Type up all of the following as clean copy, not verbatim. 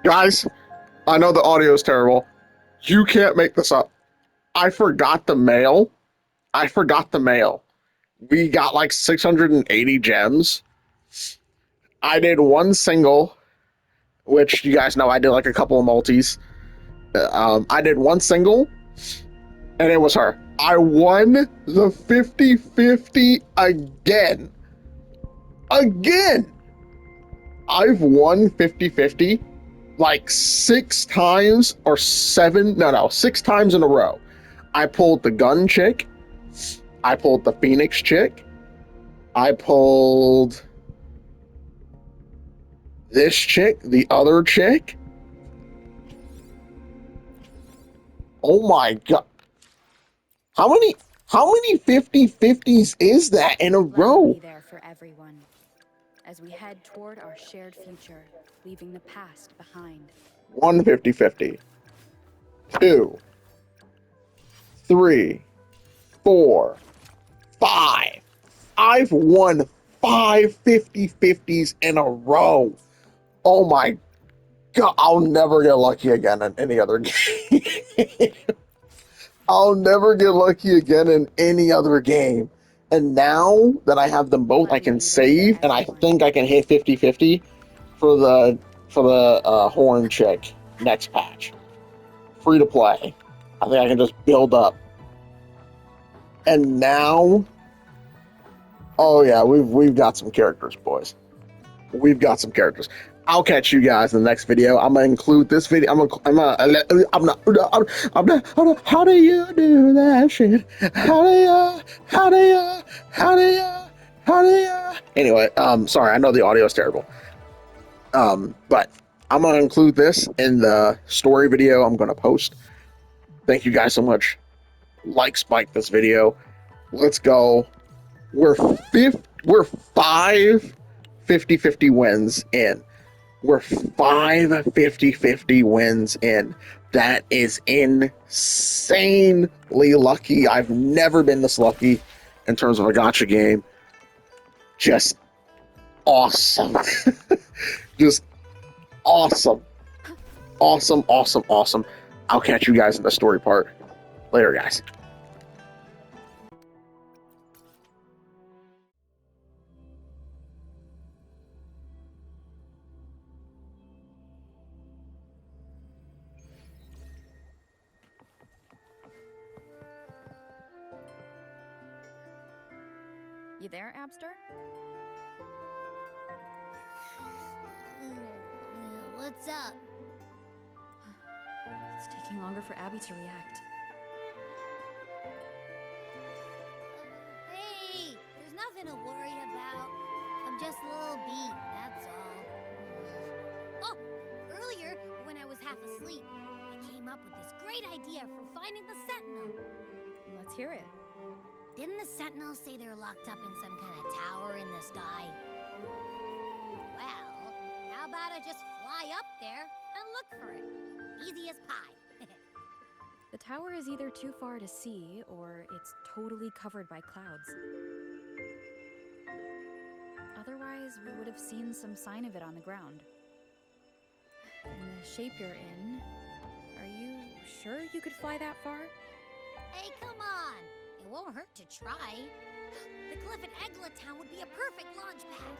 Guys, I know the audio is terrible. You can't make this up. I forgot the mail. I forgot the mail. We got like 680 gems. I did one single, which you guys know I did like a couple of multis. I did one single, and it was her. I won the 50-50 again. Again! I've won 50-50 like 6 times or seven, no, 6 times in a row. I pulled the gun chick. I pulled the Phoenix chick. I pulled this chick, the other chick. Oh my god. How many 50-50s is that in a row? Be there for everyone as we head toward our shared future, leaving the past behind. 1 50-50. 2, 3, 4, 5. I've won 5 50-50s in a row. Oh my god, I'll never get lucky again in any other game. I'll never get lucky again in any other game. And now that I have them both, I can save, and I think I can hit 50-50 for the horn chick next patch. Free to play. I think I can just build up. And now, oh yeah, we've got some characters, boys. We've got some characters. I'll catch you guys in the next video. I'm gonna include this video. I'm not. How do you do that shit? How do you? Anyway, sorry. I know the audio is terrible. But I'm gonna include this in the story video I'm gonna post. Thank you guys so much. Like, spike this video. Let's go. We're 5 50-50 wins in. We're 5 50-50 wins in. That is insanely lucky. I've never been this lucky in terms of a gacha game. Just awesome. Just awesome. Awesome, awesome, awesome. I'll catch you guys in the story part. Later, guys. You there, Abster? What's up? It's taking longer for Abby to react. Hey, there's nothing to worry about. I'm just a little beat, that's all. Oh, earlier, when I was half asleep, I came up with this great idea for finding the Sentinel. Let's hear it. Didn't the Sentinels say they're locked up in some kind of tower in the sky? Well, how about I just fly up there and look for it? Easy as pie. The tower is either too far to see, or it's totally covered by clouds. Otherwise, we would have seen some sign of it on the ground. In the shape you're in, are you sure you could fly that far? Hey, come on! It won't hurt to try. The cliff at Eglet Town would be a perfect launch pad.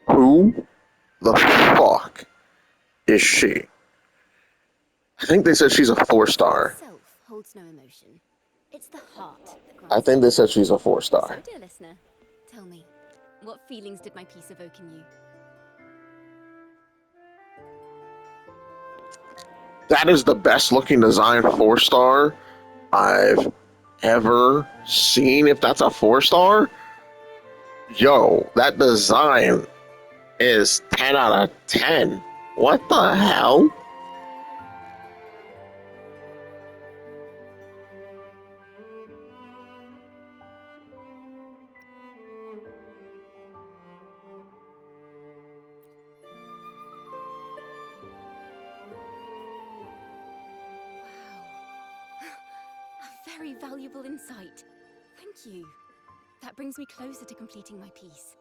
Who the fuck is she? I think they said she's a 4-star. Itself holds no emotion. It's the heart that I grants think they it. said she's a 4-star. So, dear listener, tell me, what feelings did my piece evoke in you? That is the best looking design 4-star I've ever seen. If that's a 4-star, yo, that design is 10 out of 10. What the hell? Wow. A very valuable insight. Thank you. That brings me closer to completing my piece.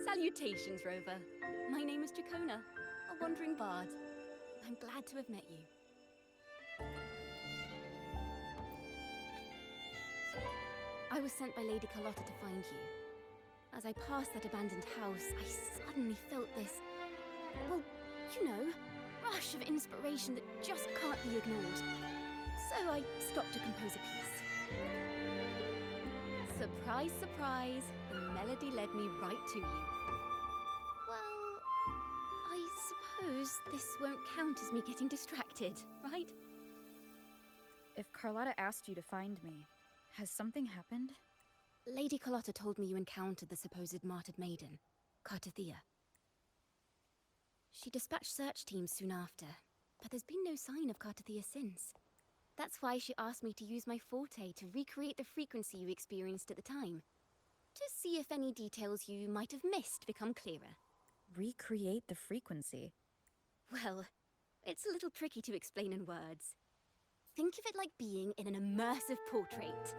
Salutations, Rover. My name is Dracona, a wandering bard. I'm glad to have met you. I was sent by Lady Carlotta to find you. As I passed that abandoned house, I suddenly felt this, well, you know, rush of inspiration that just can't be ignored. So I stopped to compose a piece. Surprise, surprise, the melody led me right to you. Well, I suppose this won't count as me getting distracted, right? If Carlotta asked you to find me, has something happened? Lady Carlotta told me you encountered the supposed martyred maiden, Cartathea. She dispatched search teams soon after, but there's been no sign of Cartathea since. That's why she asked me to use my forte to recreate the frequency you experienced at the time, to see if any details you might have missed become clearer. Recreate the frequency? Well, it's a little tricky to explain in words. Think of it like being in an immersive portrait.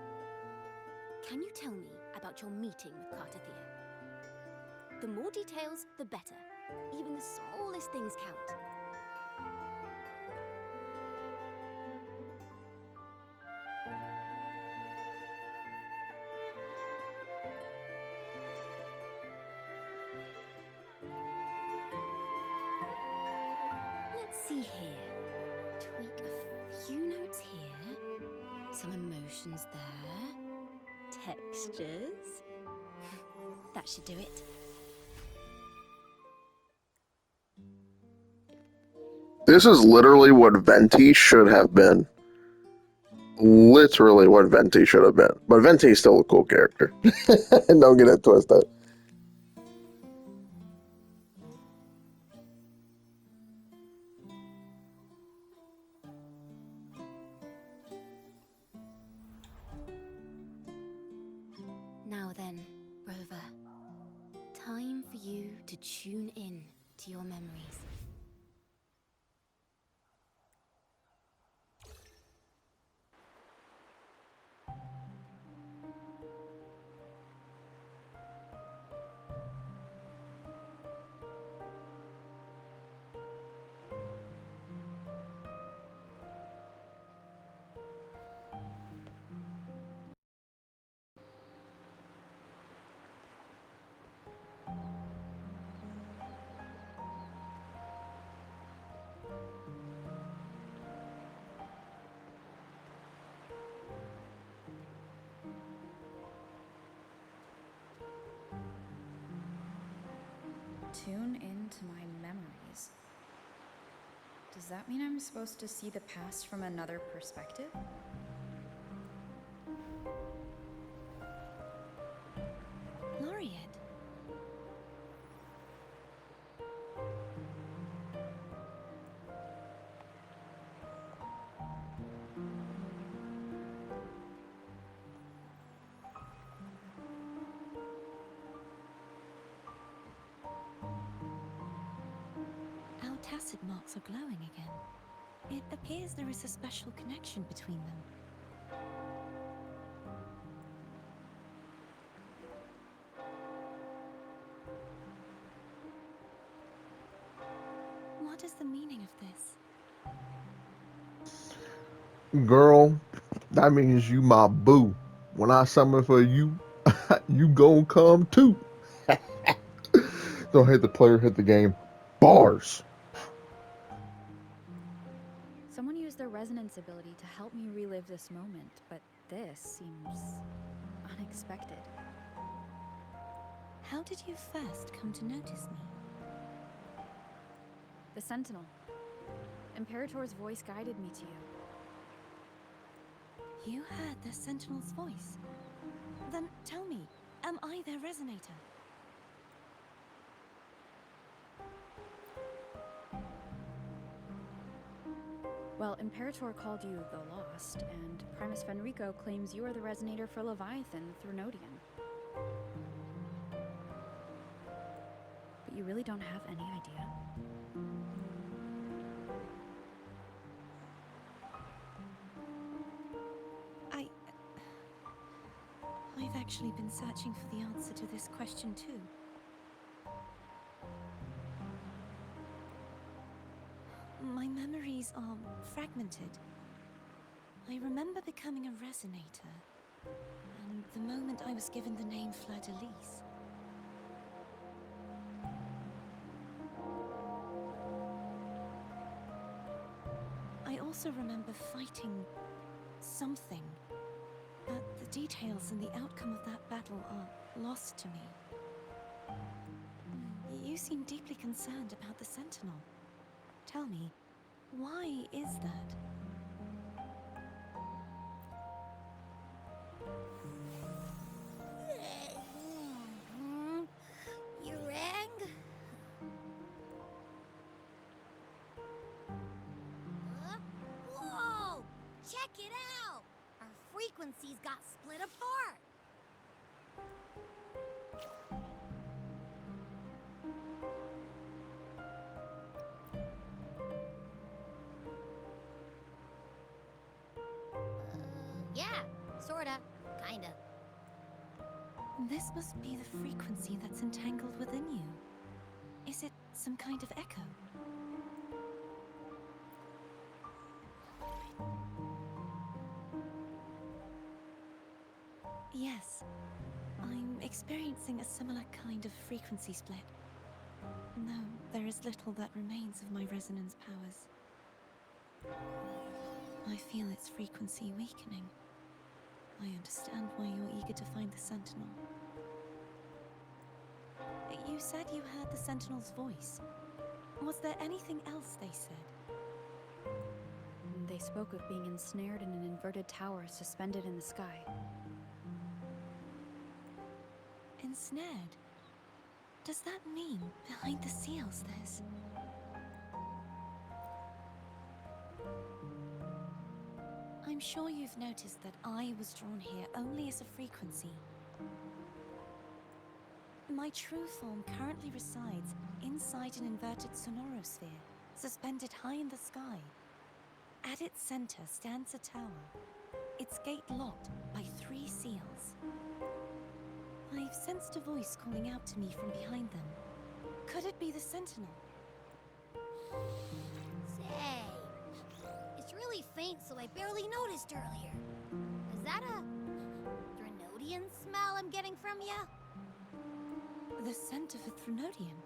Can you tell me about your meeting with Cartathea? The more details, the better. Even the smallest things count. Let's see here. Tweak a few notes here. Some emotions there. Textures. That should do it. This is literally what Venti should have been. Literally what Venti should have been. But Venti is still a cool character. Don't get it twisted. Now then, Rover. Time for you to tune in to your memories. Tune into my memories. Does that mean I'm supposed to see the past from another perspective? Laureate. Our tacit marks are glowing again. It appears there is a special connection between them. What is the meaning of this? Girl, that means you my boo. When I summon for you, you gon' come too. Don't hit the player, hit the game. Bars. Someone used their resonance ability to help me relive this moment, but this seems unexpected. How did you first come to notice me? The Sentinel. Imperator's voice guided me to you. You heard the Sentinel's voice. Then tell me, am I their resonator? Well, Imperator called you the Lost, and Primus Fenrico claims you are the resonator for Leviathan, the Threnodian. But you really don't have any idea. I've actually been searching for the answer to this question too. My memories are fragmented. I remember becoming a resonator, and the moment I was given the name Fleur-de-Lis. I also remember fighting something, but the details and the outcome of that battle are lost to me. You seem deeply concerned about the Sentinel. Tell me, why is that? You rang? Whoa! Check it out! Our frequencies got split apart. Yeah, sorta, kinda. This must be the frequency that's entangled within you. Is it some kind of echo? Yes, I'm experiencing a similar kind of frequency split. No, there is little that remains of my resonance powers. I feel its frequency weakening. I understand why you're eager to find the Sentinel. You said you heard the Sentinel's voice. Was there anything else they said? They spoke of being ensnared in an inverted tower suspended in the sky. Ensnared? Does that mean behind the seals there's... I'm sure you've noticed that I was drawn here only as a frequency. My true form currently resides inside an inverted sonorosphere, suspended high in the sky. At its center stands a tower, its gate locked by 3 seals. I've sensed a voice calling out to me from behind them. Could it be the Sentinel? Say, it's really faint, so I barely noticed earlier. Is that a Threnodian smell I'm getting from you? The scent of a Threnodian.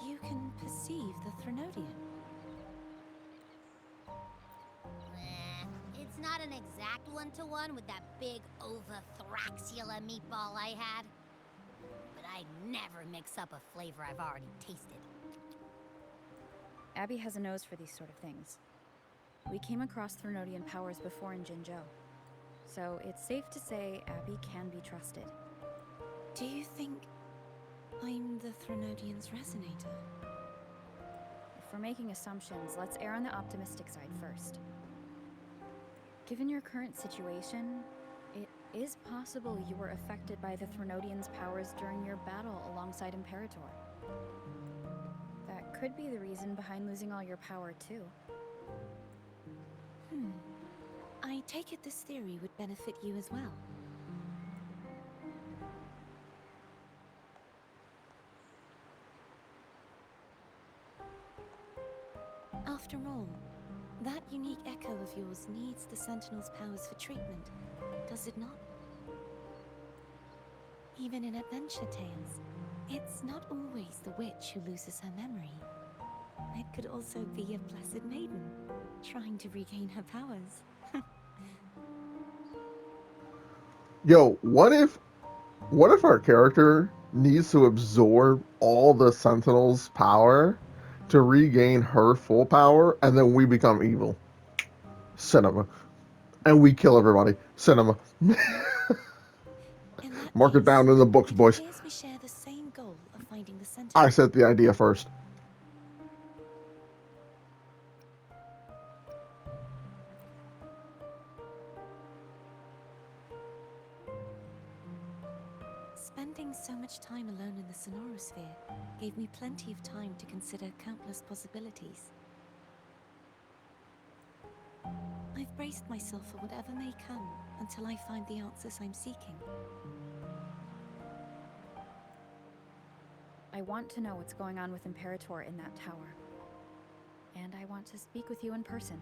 You can perceive the Threnodian. It's not an exact one-to-one with that big Ovathraxula meatball I had. But I'd never mix up a flavor I've already tasted. Abby has a nose for these sort of things. We came across Threnodian powers before in Jinzhou, so it's safe to say Abby can be trusted. Do you think I'm the Threnodian's resonator? If we're making assumptions, let's err on the optimistic side first. Given your current situation, it is possible you were affected by the Threnodian's powers during your battle alongside Imperator. That could be the reason behind losing all your power, too. I take it this theory would benefit you as well. After all, that unique echo of yours needs the Sentinel's powers for treatment, does it not? Even in adventure tales, it's not always the witch who loses her memory. It could also be a blessed maiden, trying to regain her powers. Yo, what if our character needs to absorb all the Sentinel's power to regain her full power, and then we become evil? Cinema. And we kill everybody. Cinema. In that Mark it case, down in the books, it boys. appears we share the same goal of finding the center. I said the idea first. Spending so much time alone in the Sonorosphere gave me plenty of time to consider countless possibilities. I've braced myself for whatever may come until I find the answers I'm seeking. I want to know what's going on with Imperator in that tower. And I want to speak with you in person.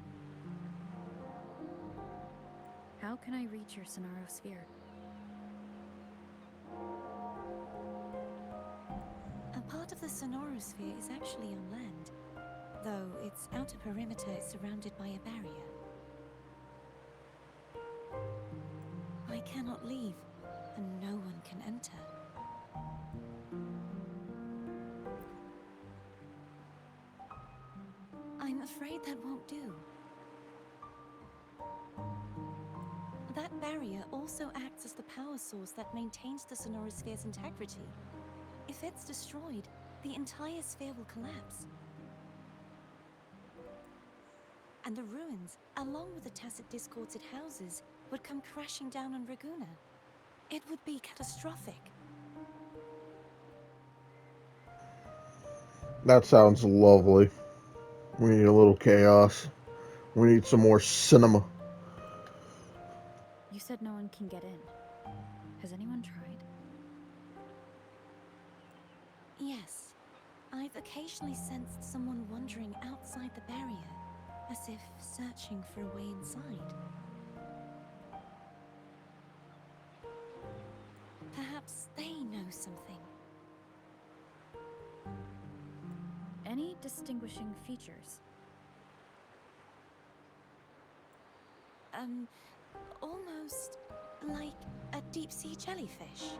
How can I reach your Sonorosphere? A part of the Sonorosphere is actually on land, though its outer perimeter is surrounded by a barrier. I cannot leave, and no one can enter. I'm afraid that won't do. That barrier also acts as the power source that maintains the Sonorosphere's integrity. If it's destroyed, the entire sphere will collapse. And the ruins, along with the tacit discords it houses, would come crashing down on Raguna. It would be catastrophic. That sounds lovely. We need a little chaos. We need some more cinema. You said no one can get in. Has anyone tried? Yes. I've occasionally sensed someone wandering outside the barrier, as if searching for a way inside. Perhaps they know something. Any distinguishing features? Almost like a deep-sea jellyfish.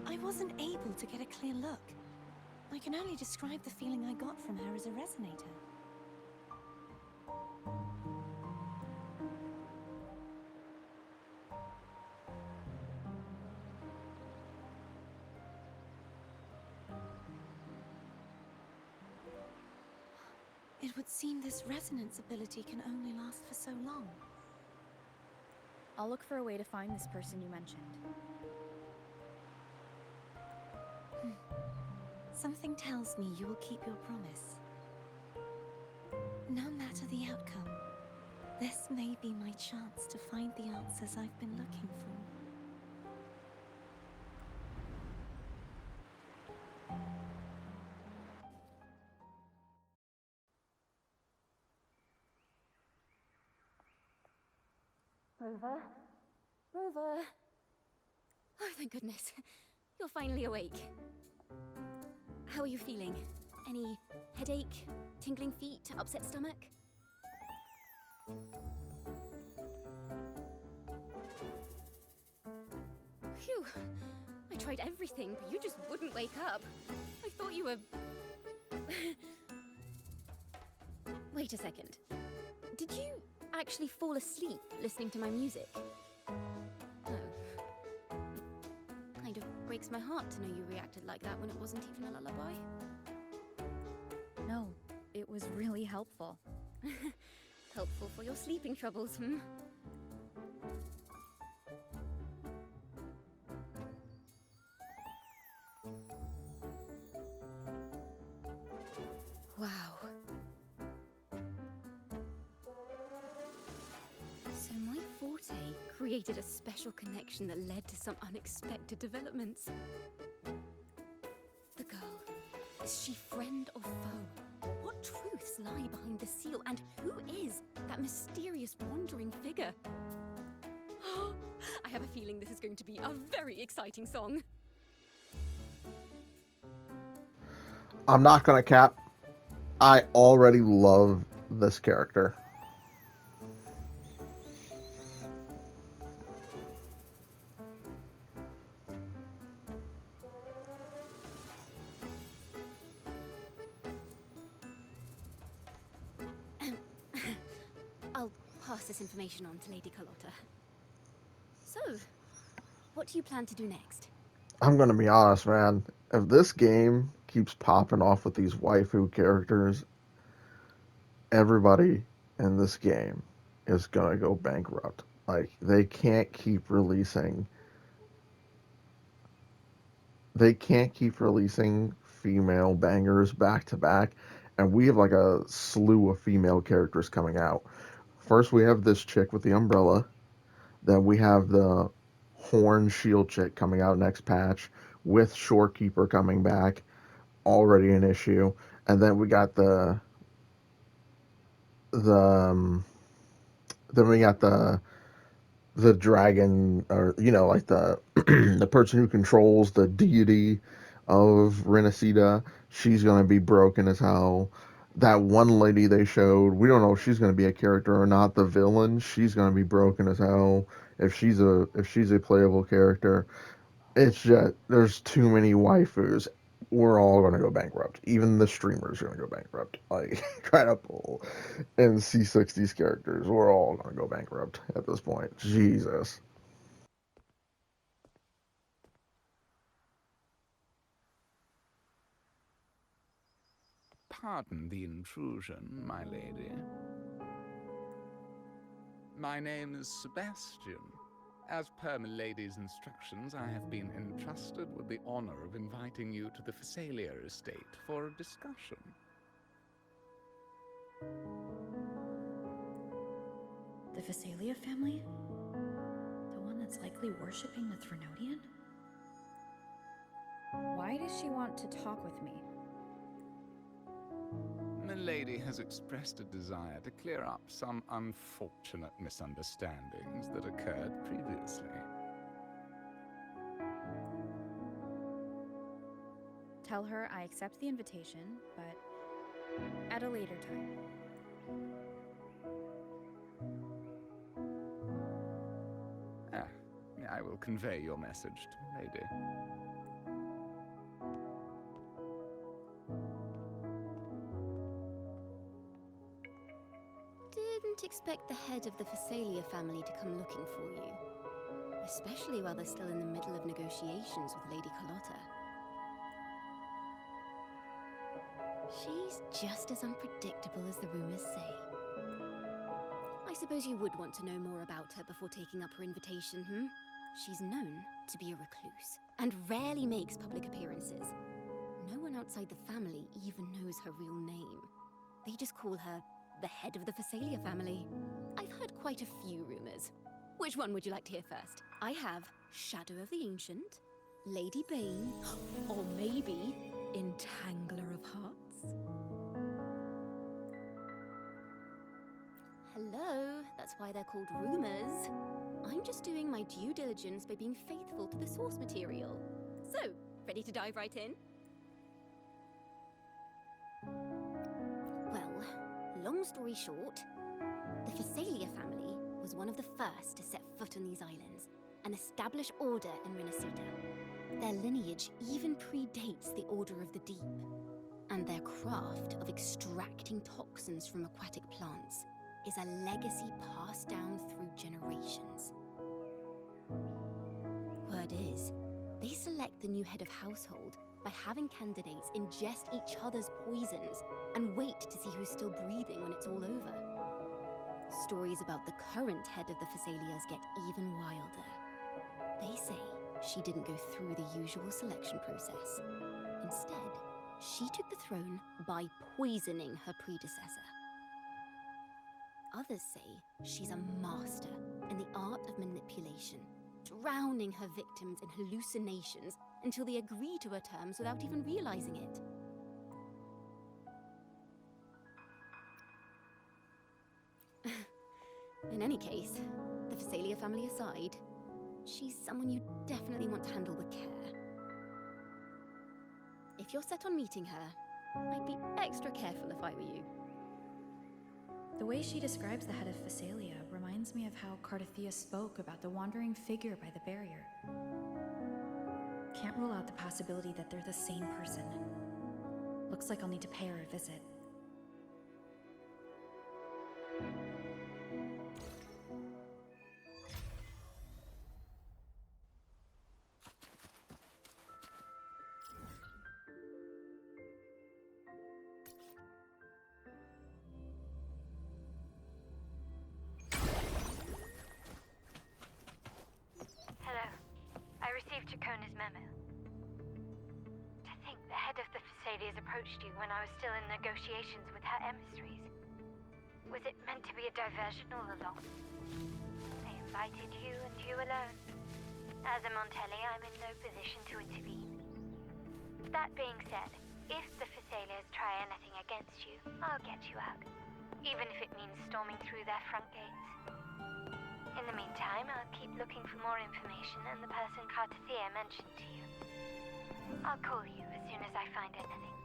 I wasn't able to get a clear look. I can only describe the feeling I got from her as a resonator. It would seem this resonance ability can only last for so long. I'll look for a way to find this person you mentioned. Something tells me you will keep your promise. No matter the outcome, this may be my chance to find the answers I've been looking for. Rover? Rover? Oh, thank goodness. You're finally awake. How are you feeling? Any headache, tingling feet, upset stomach? Phew. I tried everything, but you just wouldn't wake up. I thought you were... Wait a second. Did you actually fall asleep listening to my music? Oh. Kind of breaks my heart to know you reacted like that when it wasn't even a lullaby. No, it was really helpful. Helpful for your sleeping troubles, hmm? Wow. So my forte created a special connection that led to some unexpected developments. The girl, is she friend or foe? What truths lie behind the seal, and who is that mysterious wandering figure? I have a feeling this is going to be a very exciting song. I'm not gonna cap. I already love this character. pass this information on to Lady Carlotta. So, what do you plan to do next? I'm gonna be honest, man. If this game keeps popping off with these waifu characters, everybody in this game is gonna go bankrupt. Like they can't keep releasing. They can't keep releasing female bangers back to back, and we have like a slew of female characters coming out. First, we have this chick with the umbrella. Then we have the Horn Shield chick coming out next patch, with Shorekeeper coming back, already an issue. And then we got the then we got the dragon, or like the the person who controls the deity of Renacida. She's gonna be broken as hell. That one lady they showed, we don't know if she's gonna be a character or not. The villain, she's gonna be broken as hell if she's a playable character. It's just there's too many waifus. We're all gonna go bankrupt. Even the streamers are gonna go bankrupt. Like try to pull and C60's characters. We're all gonna go bankrupt at this point. Jesus. Pardon the intrusion, my lady. My name is Sebastian. As per Milady's instructions, I have been entrusted with the honor of inviting you to the Phasalia estate for a discussion. The Phasalia family? The one that's likely worshipping the Threnodian? Why does she want to talk with me? Milady has expressed a desire to clear up some unfortunate misunderstandings that occurred previously. Tell her I accept the invitation, but at a later time. I will convey your message to Milady. Didn't expect the head of the Phasalia family to come looking for you. Especially while they're still in the middle of negotiations with Lady Carlotta. She's just as unpredictable as the rumors say. I suppose you would want to know more about her before taking up her invitation, hmm? She's known to be a recluse, and rarely makes public appearances. No one outside the family even knows her real name. They just call her the head of the Phasalia family. I've heard quite a few rumors. Which one would you like to hear first? I have Shadow of the Ancient, Lady Bane, or maybe Entangler of Hearts. Hello, that's why they're called rumors. I'm just doing my due diligence by being faithful to the source material. So, ready to dive right in? Well, long story short, the Phasalia family was one of the first to set foot on these islands and establish order in Renacida. Their lineage even predates the Order of the Deep, and their craft of extracting toxins from aquatic plants is a legacy passed down through generations. Word is, they select the new head of household by having candidates ingest each other's poisons and wait to see who's still breathing when it's all over. Stories about the current head of the Phasalias get even wilder. They say she didn't go through the usual selection process. Instead, she took the throne by poisoning her predecessor. Others say she's a master in the art of manipulation, drowning her victims in hallucinations until they agree to her terms without even realizing it. In any case, the Phasalia family aside, she's someone you definitely want to handle with care. If you're set on meeting her, I'd be extra careful if I were you. The way she describes the head of Phasalia reminds me of how Cardathia spoke about the wandering figure by the barrier. Can't rule out the possibility that they're the same person. Looks like I'll need to pay her a visit. approached you when I was still in negotiations with her emissaries? Was it meant to be a diversion all along? They invited you and you alone. As a Montelli, I'm in no position to intervene. That being said, if the Phasaelians try anything against you, I'll get you out. Even if it means storming through their front gates. In the meantime, I'll keep looking for more information and the person Cartathea mentioned to you. I'll call you as soon as I find anything.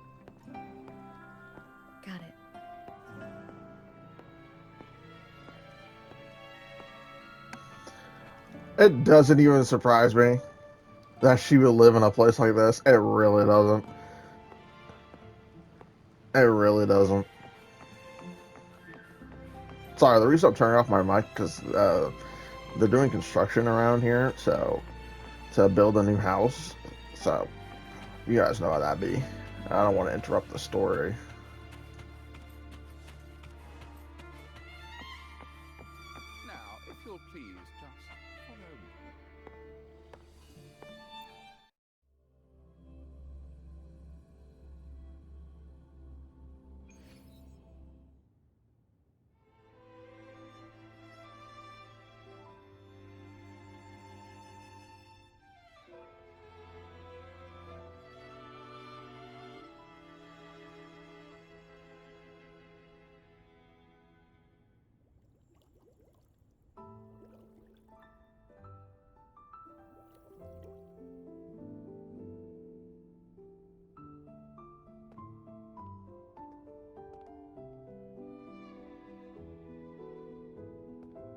Got it. It doesn't even surprise me that she would live in a place like this. It really doesn't. It really doesn't. Sorry, the reason I'm turning off my mic because they're doing construction around here, so to build a new house. So you guys know how that be. I don't want to interrupt the story. Now, if you'll please just follow me.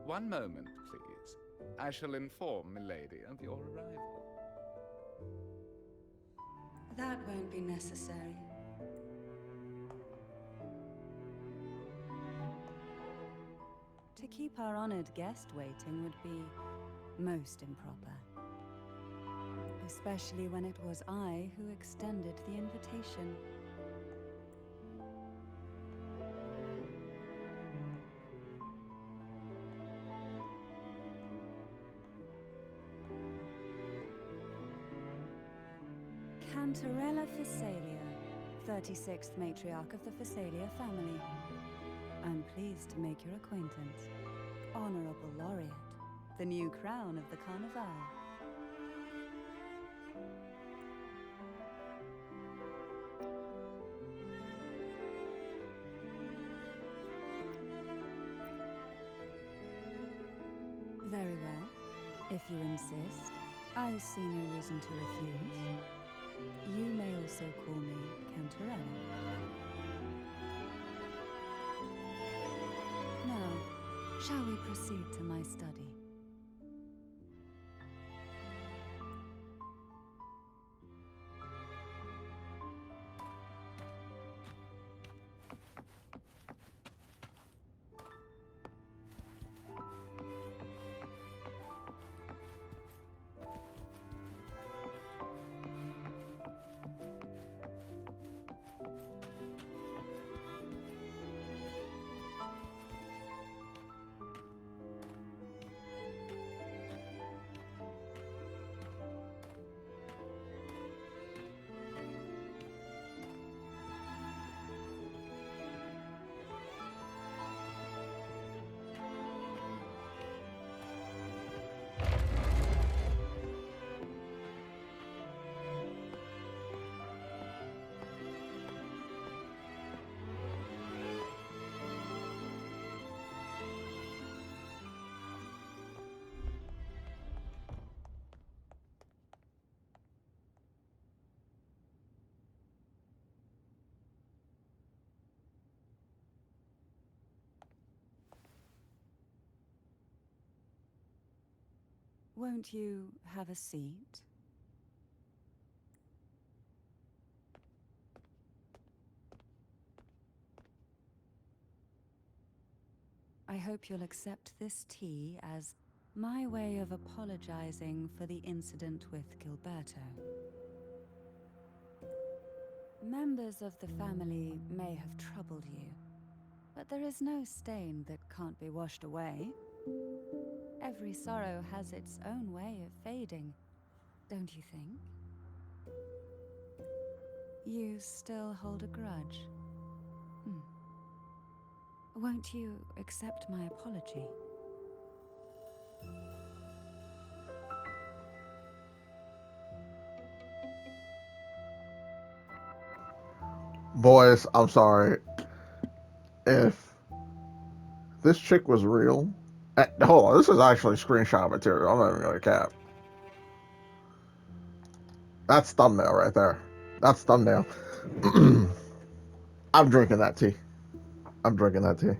One moment, please. I shall inform Milady of your arrival. That won't be necessary. To keep our honored guest waiting would be most improper. Especially when it was I who extended the invitation. Cantarella Phasaelia, 36th matriarch of the Phasaelia family. I'm pleased to make your acquaintance. Honorable Laureate, the new crown of the Carnival. Very well. If you insist, I see no reason to refuse. You may also call me Cantarella. Now, shall we proceed to my study? Won't you have a seat? I hope you'll accept this tea as my way of apologizing for the incident with Gilberto. Members of the family may have troubled you, but there is no stain that can't be washed away. Every sorrow has its own way of fading, don't you think? You still hold a grudge? Won't you accept my apology? Boys, I'm sorry. If this chick was real, hold on, this is actually screenshot material. I'm not even gonna cap. That's thumbnail right there. That's thumbnail. I'm drinking that tea. I'm drinking that tea.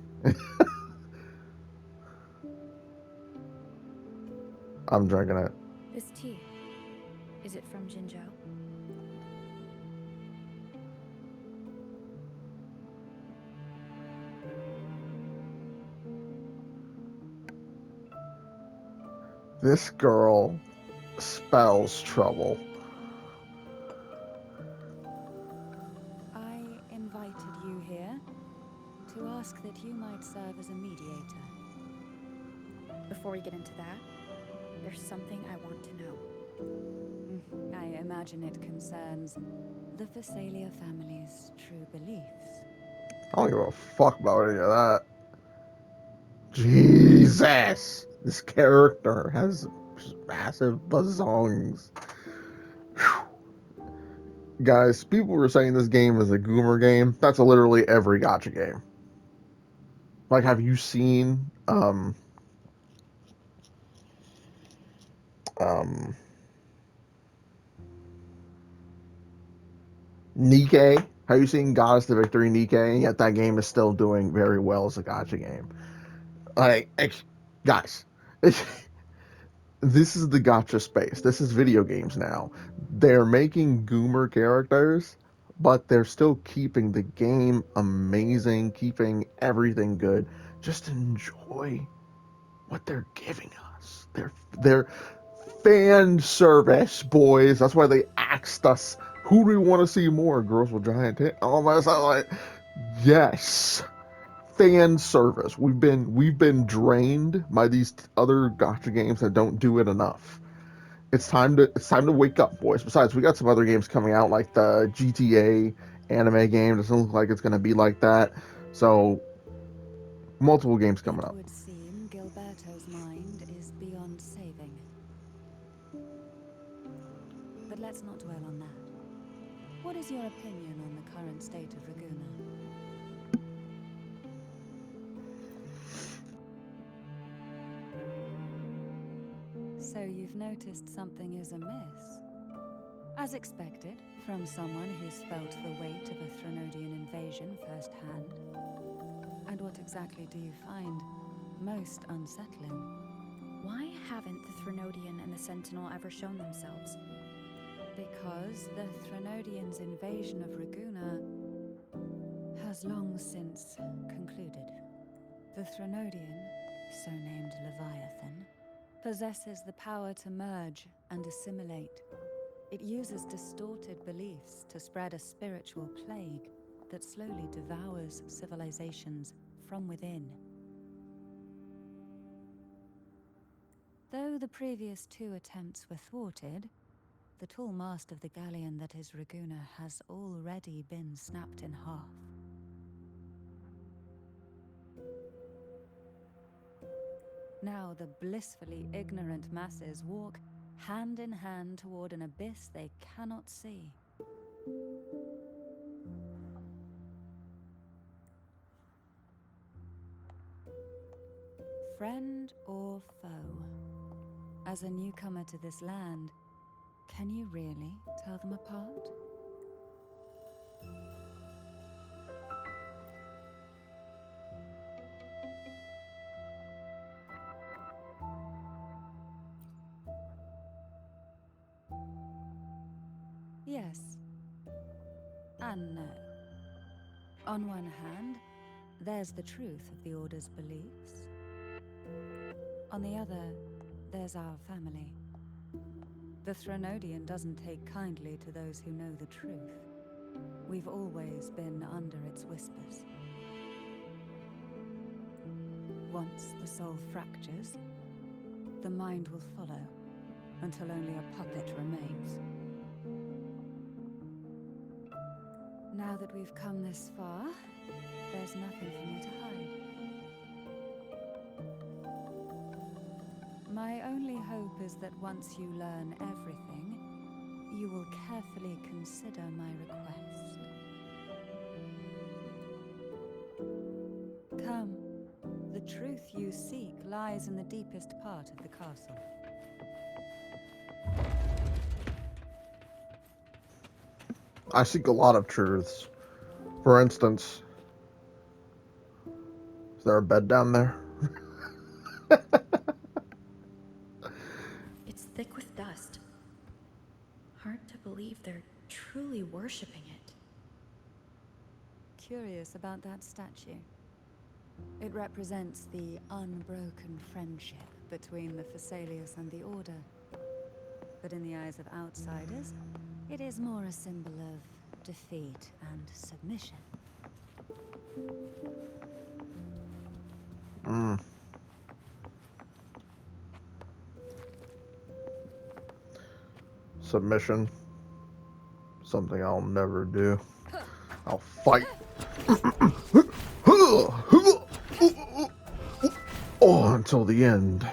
I'm drinking it. This tea, is it from Jinzhou? This girl spells trouble. I invited you here to ask that you might serve as a mediator. Before we get into that, there's something I want to know. I imagine it concerns the Phasalia family's true beliefs. I don't give a fuck about any of that. Jesus! This character has massive bazongs. Whew. Guys, people were saying this game is a Goomer game. That's literally every gacha game. Like, have you seen Nikkei? Have you seen Goddess to Victory Nikkei? Yet that game is still doing very well as a gacha game. Like, guys, this is the gacha space. This is video games now. They're making Goomer characters, but they're still keeping the game amazing, keeping everything good. Just enjoy what they're giving us. They're fan service, boys. That's why they asked us, who do we want to see more? Girls with giant tits? Oh my god, like, yes. Fan service. We've been drained by these other gacha games that don't do it enough. It's time to wake up, boys. Besides, we got some other games coming out, like the GTA anime game. Doesn't look like it's gonna be like that. So multiple games coming It up. would seem Gilberto's mind is beyond saving. But let's not dwell on that. What is your opinion on the current state of Raguna? So you've noticed something is amiss? As expected, from someone who's felt the weight of a Threnodian invasion firsthand. And what exactly do you find most unsettling? Why haven't the Threnodian and the Sentinel ever shown themselves? Because the Threnodians' invasion of Raguna has long since concluded. The Threnodian, so named Leviathan, possesses the power to merge and assimilate. It uses distorted beliefs to spread a spiritual plague that slowly devours civilizations from within. Though the previous two attempts were thwarted, the tall mast of the galleon that is Raguna has already been snapped in half. Now the blissfully ignorant masses walk hand in hand toward an abyss they cannot see. Friend or foe? As a newcomer to this land, can you really tell them apart? Yes. And no. On one hand, there's the truth of the Order's beliefs. On the other, there's our family. The Threnodian doesn't take kindly to those who know the truth. We've always been under its whispers. Once the soul fractures, the mind will follow, until only a puppet remains. Now that we've come this far, there's nothing for me to hide. My only hope is that once you learn everything, you will carefully consider my request. Come. The truth you seek lies in the deepest part of the castle. I seek a lot of truths. For instance, is there a bed down there? It's thick with dust. Hard to believe they're truly worshipping it. Curious about that statue. It represents the unbroken friendship between the Phasaelius and the Order. But in the eyes of outsiders, it is more a symbol of defeat and submission. Submission. Something I'll never do. I'll fight. Oh, until the end.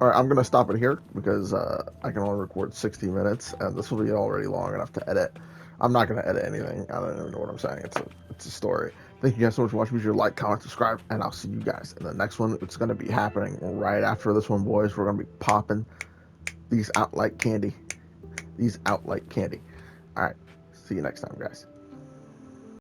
Alright, I'm going to stop it here because I can only record 60 minutes and this will be already long enough to edit. I'm not going to edit anything. I don't even know what I'm saying. It's a story. Thank you guys so much for watching. Be sure to like, comment, subscribe, and I'll see you guys in the next one. It's going to be happening right after this one, boys. We're going to be popping these out like candy. These out like candy. Alright, see you next time, guys.